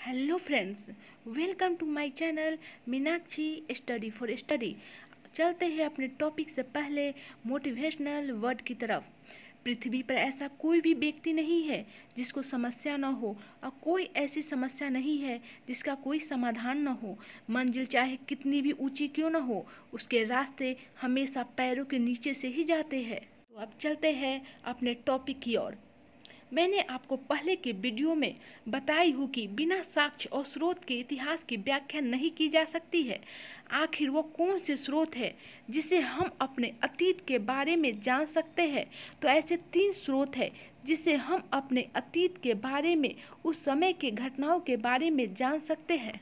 Hello friends, welcome to my channel Meenakshi study for study. चलते हैं अपने टॉपिक से पहले मोटिवेशनल वर्ड की तरफ। पृथ्वी पर ऐसा कोई भी व्यक्ति नहीं है जिसको समस्या न हो, और कोई ऐसी समस्या नहीं है जिसका कोई समाधान न हो। मंजिल चाहे कितनी भी ऊंची क्यों न हो, उसके रास्ते हमेशा पैरों के नीचे से ही जाते हैं। तो अब चलते हैं अपने टॉपिक की ओर। मैंने आपको पहले के वीडियो में बताई हूँ कि बिना साक्ष्य और स्रोत के इतिहास की व्याख्या नहीं की जा सकती है। आखिर वो कौन से स्रोत है जिसे हम अपने अतीत के बारे में जान सकते हैं? तो ऐसे 3 स्रोत हैं जिसे हम अपने अतीत के बारे में, उस समय के घटनाओं के बारे में जान सकते हैं।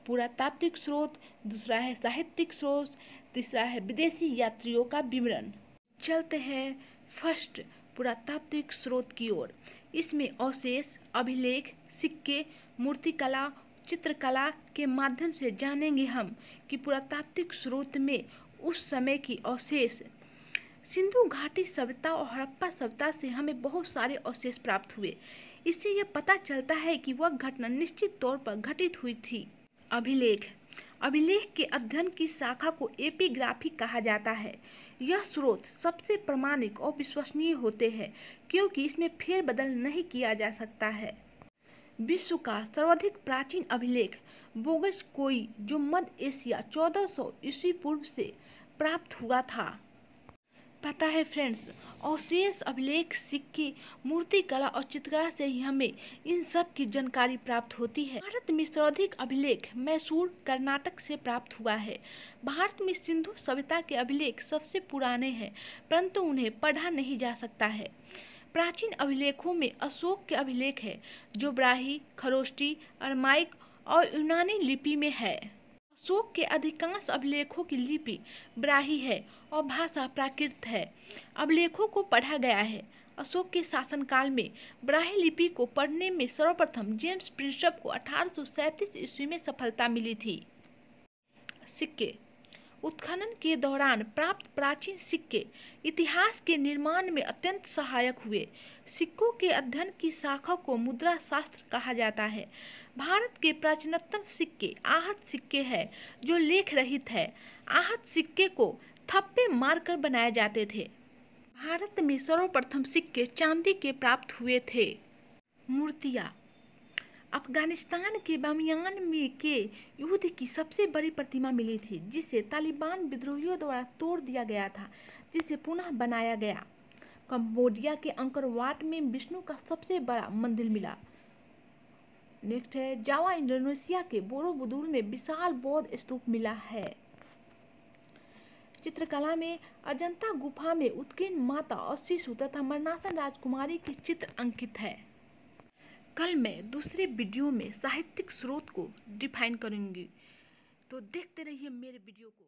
पुरातात्विक स्रोत, दूसरा है साहित्यिक स्रोत, तीसरा है विदेशी यात्रियों का विवरण। चलते हैं फर्स्ट पुरातात्विक स्रोत की ओर। इसमें अवशेष, अभिलेख, सिक्के, मूर्तिकला, चित्रकला के माध्यम से जानेंगे हम कि पुरातात्विक स्रोत में उस समय की अवशेष, सिंधु घाटी सभ्यता और हड़प्पा सभ्यता से हमें बहुत सारे अवशेष प्राप्त हुए। इससे यह पता चलता है कि वह घटना निश्चित तौर पर घटित हुई थी। अभिलेख, अभिलेख के अध्ययन की शाखा को एपिग्राफी कहा जाता है। यह स्रोत सबसे प्रामाणिक और विश्वसनीय होते हैं क्योंकि इसमें फेरबदल नहीं किया जा सकता है। विश्व का सर्वाधिक प्राचीन अभिलेख बोगस-कोई, जो मध्य एशिया 1400 ईस्वी पूर्व से प्राप्त हुआ था। पता है फ्रेंड्स, अवशेष, अभिलेख, सिक्के, मूर्तिकला और चित्रकला से ही हमें इन सब की जानकारी प्राप्त होती है। भारत में सर्वाधिक अभिलेख मैसूर, कर्नाटक से प्राप्त हुआ है। भारत में सिंधु सभ्यता के अभिलेख सबसे पुराने हैं, परंतु उन्हें पढ़ा नहीं जा सकता है। प्राचीन अभिलेखों में अशोक के अभिलेख है, जो ब्राह्मी, खरोष्टी, अरमाइक और यूनानी लिपि में है। अशोक के अधिकांश अभिलेखों की लिपि ब्राह्मी है और भाषा प्राकृत है। अभिलेखों को पढ़ा गया है। अशोक के शासनकाल में ब्राह्मी लिपि को पढ़ने में सर्वप्रथम जेम्स प्रिंसप को 1837 ईस्वी में सफलता मिली थी। सिक्के, उत्खनन के दौरान प्राप्त प्राचीन सिक्के इतिहास के निर्माण में अत्यंत सहायक हुए। सिक्कों के अध्ययन की शाखा को मुद्रा शास्त्र कहा जाता है। भारत के प्राचीनतम सिक्के आहत सिक्के हैं, जो लेख रहित है। आहत सिक्के को थप्पे मारकर बनाए जाते थे। भारत में सर्वप्रथम सिक्के चांदी के प्राप्त हुए थे। मूर्तियाँ, अफगानिस्तान के बामियान में के युद्ध की सबसे बड़ी प्रतिमा मिली थी, जिसे तालिबान विद्रोहियों द्वारा तोड़ दिया गया था, जिसे पुनः बनाया गया। कंबोडिया के अंकोर वाट में विष्णु का सबसे बड़ा मंदिर मिला। नेक्स्ट है जावा, इंडोनेशिया के बोरोबुदुर में विशाल बौद्ध स्तूप मिला है। चित्रकला में अजंता गुफा में उत्कीर्ण माता और शिशु तथा मरनासन राजकुमारी के चित्र अंकित है। कल मैं दूसरे वीडियो में साहित्यिक स्रोत को डिफाइन करूंगी, तो देखते रहिए मेरे वीडियो को।